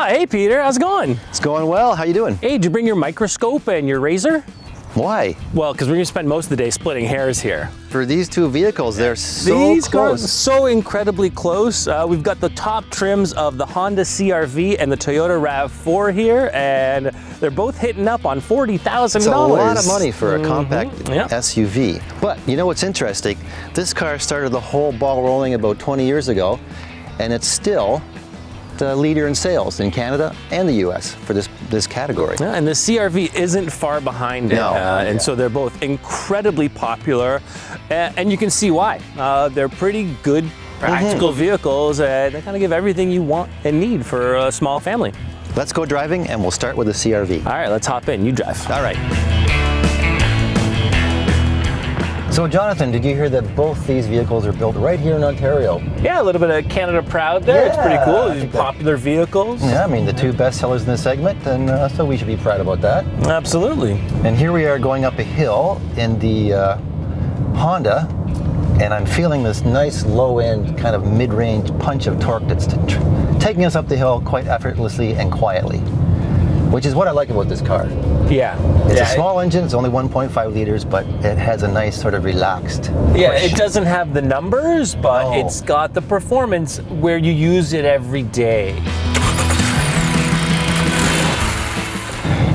Ah, hey Peter, how's it going? It's going well. How you doing? Hey, did you bring your microscope and your razor? Why? Well, because we're going to spend most of the day splitting hairs here. For these two vehicles, they're so These close. cars are so incredibly close. We've got the top trims of the Honda CR-V and the Toyota RAV4 here, and they're both hitting up on $40,000. It's a lot of money for a compact SUV. But you know what's interesting? This car started the whole ball rolling about 20 years ago, and it's still the leader in sales in Canada and the US for this category. Yeah, and the CR-V isn't far behind it. No. And so they're both incredibly popular, and you can see why. They're pretty good practical vehicles, and they kind of give everything you want and need for a small family. Let's go driving, and we'll start with the CR-V. All right, let's hop in. You drive. All right. So Jonathan, did you hear that both these vehicles are built right here in Ontario? Yeah, a little bit of Canada proud there. It's pretty cool. I These think popular vehicles. Yeah, I mean the two best sellers in the segment, and so we should be proud about that. Absolutely. And here we are going up a hill in the Honda, and I'm feeling this nice low-end kind of mid-range punch of torque that's taking us up the hill quite effortlessly and quietly, which is what I like about this car. Yeah. It's a small engine, it's only 1.5 liters, but it has a nice sort of relaxed push. It doesn't have the numbers, but it's got the performance where you use it every day.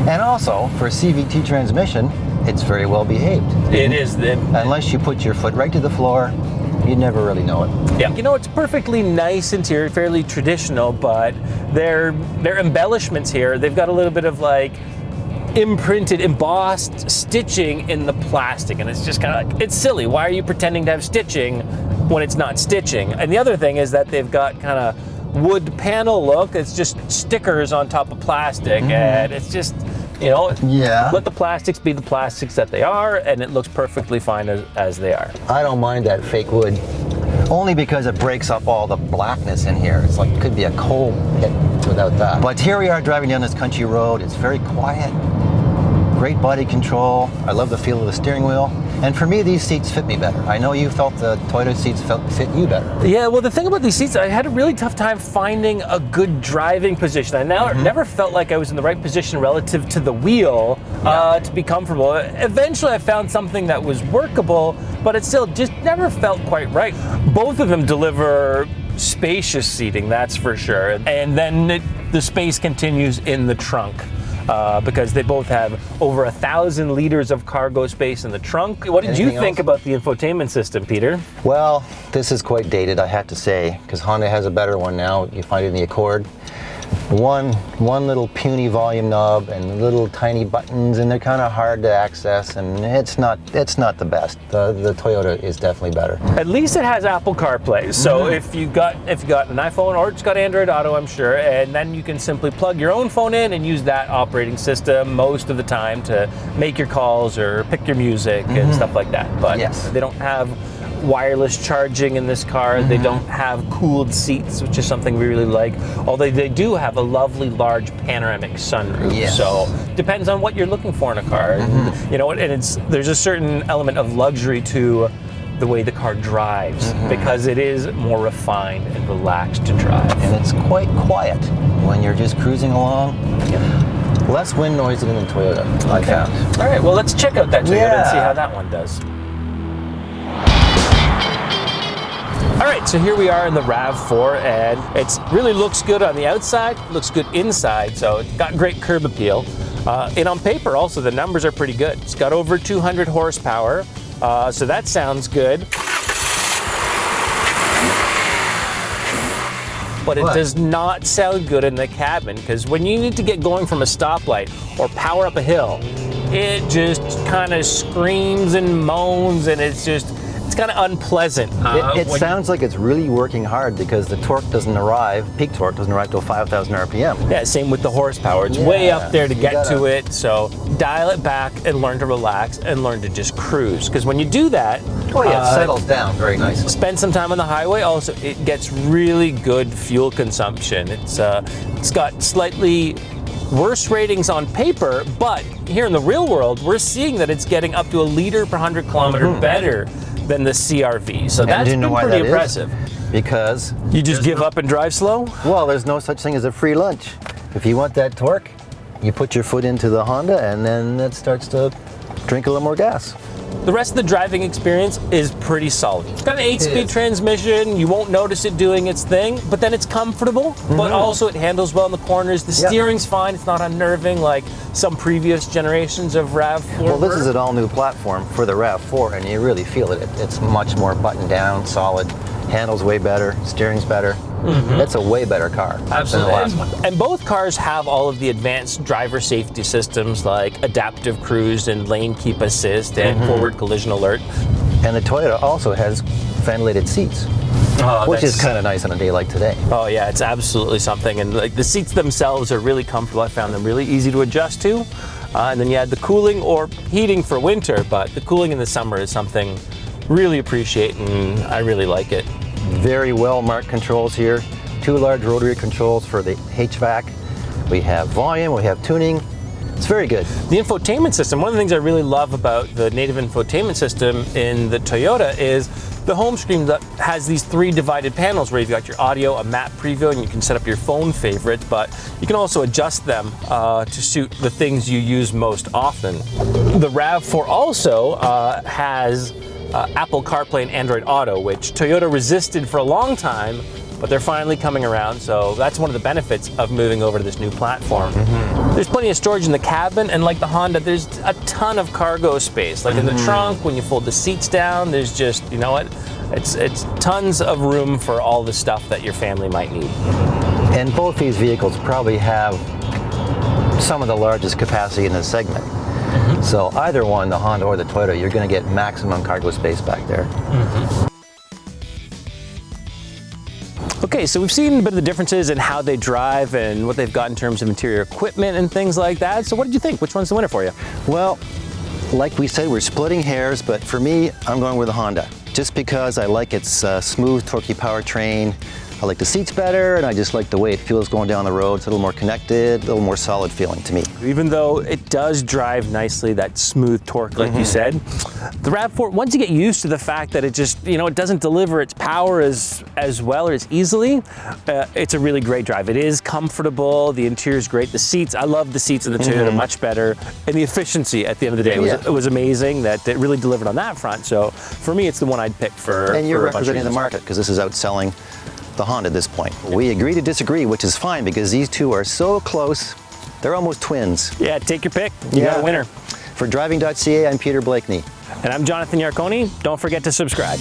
And also, for a CVT transmission, it's very well behaved. It is. Unless you put your foot right to the floor, you never really know it. Yeah. You know, it's perfectly nice interior, fairly traditional, but their embellishments here, they've got a little bit of like imprinted, embossed stitching in the plastic, and it's just kind of like, it's silly. Why are you pretending to have stitching when it's not stitching? And the other thing is that they've got kind of wood panel look. It's just stickers on top of plastic, and it's just, you know, let the plastics be the plastics that they are, and it looks perfectly fine as they are. I don't mind that fake wood, only because it breaks up all the blackness in here. It's like, it could be a coal pit without that. But here we are driving down this country road. It's very quiet, great body control. I love the feel of the steering wheel. And for me, these seats fit me better. I know you felt the Toyota seats fit you better. Yeah, well, the thing about these seats, I had a really tough time finding a good driving position. I never felt like I was in the right position relative to the wheel to be comfortable. Eventually, I found something that was workable, but it still just never felt quite right. Both of them deliver spacious seating, that's for sure. And then the space continues in the trunk. Because they both have over 1,000 liters of cargo space in the trunk. What did you think about the infotainment system, Peter? Well, this is quite dated, I have to say, because Honda has a better one now. You find it in the Accord. One little puny volume knob and little tiny buttons, and they're kind of hard to access, and it's not the best. The Toyota is definitely better. At least it has Apple CarPlay. So if you got an iPhone, or it's got Android Auto, I'm sure, and then you can simply plug your own phone in and use that operating system most of the time to make your calls or pick your music and stuff like that. But they don't have wireless charging in this car. They don't have cooled seats, which is something we really like. Although they do have a lovely large panoramic sunroof. So depends on what you're looking for in a car. You know, and there's a certain element of luxury to the way the car drives because it is more refined and relaxed to drive. And it's quite quiet when you're just cruising along. Less wind noise than in the Toyota, I found. All right, well, let's check out that Toyota and see how that one does. All right, so here we are in the RAV4, and it really looks good on the outside, looks good inside, so it's got great curb appeal. And on paper also, the numbers are pretty good. It's got over 200 horsepower, so that sounds good. But it does not sound good in the cabin, because when you need to get going from a stoplight or power up a hill, it just kind of screams and moans, and it's kind of unpleasant. It sounds like it's really working hard because the torque doesn't arrive, peak torque doesn't arrive till 5,000 RPM. Yeah, same with the horsepower. It's way up there to get to it, so dial it back and learn to relax and learn to just cruise. Because when you do that, it settles down very nicely. Spend some time on the highway. Also, it gets really good fuel consumption. It's got slightly worse ratings on paper, but here in the real world, we're seeing that it's getting up to 1 liter per 100 kilometer better than the CR-V. So that's been pretty impressive. Because you just give up and drive slow? Well, there's no such thing as a free lunch. If you want that torque, you put your foot into the Honda and then it starts to drink a little more gas. The rest of the driving experience is pretty solid. It's got an 8-speed transmission. You won't notice it doing its thing, but then it's comfortable, but also it handles well in the corners. The steering's fine. It's not unnerving like some previous generations of RAV4. Well, this is an all-new platform for the RAV4, and you really feel it. It's much more buttoned down, solid, handles way better, steering's better. It's a way better car than the last one. And both cars have all of the advanced driver safety systems like adaptive cruise and lane keep assist and forward collision alert. And the Toyota also has ventilated seats, which is kind of nice on a day like today. Oh yeah, it's absolutely something. And like the seats themselves are really comfortable. I found them really easy to adjust to. And then you had the cooling or heating for winter, but the cooling in the summer is something really appreciate, and I really like it. Very well marked controls here. 2 large rotary controls for the HVAC. We have volume, we have tuning. It's very good. The infotainment system, one of the things I really love about the native infotainment system in the Toyota is the home screen that has these 3 divided panels where you've got your audio, a map preview, and you can set up your phone favorites, but you can also adjust them to suit the things you use most often. The RAV4 also has Apple CarPlay and Android Auto, which Toyota resisted for a long time, but they're finally coming around, so that's one of the benefits of moving over to this new platform. There's plenty of storage in the cabin, and like the Honda, there's a ton of cargo space. Like in the trunk, when you fold the seats down, there's just, you know what, it's tons of room for all the stuff that your family might need. And both these vehicles probably have some of the largest capacity in this segment. So either one, the Honda or the Toyota, you're going to get maximum cargo space back there. Okay, so we've seen a bit of the differences in how they drive and what they've got in terms of interior equipment and things like that. So what did you think? Which one's the winner for you? Well, like we said, we're splitting hairs, but for me, I'm going with the Honda. Just because I like its smooth, torquey powertrain. I like the seats better, and I just like the way it feels going down the road. It's a little more connected, a little more solid feeling to me. Even though it does drive nicely, that smooth torque, like you said, the RAV4, once you get used to the fact that it just, you know, it doesn't deliver its power as well or as easily, it's a really great drive. It is comfortable, the interior is great, the seats, I love the seats in the Toyota much better, and the efficiency at the end of the day was amazing, that it really delivered on that front. So for me, it's the one I'd pick for And you're for a bunch of representing the reasons. market, because this is outselling the Honda at this point. We agree to disagree, which is fine because these two are so close. They're almost twins. Yeah, take your pick. You got a winner. For Driving.ca, I'm Peter Blakeney. And I'm Jonathan Yarconi. Don't forget to subscribe.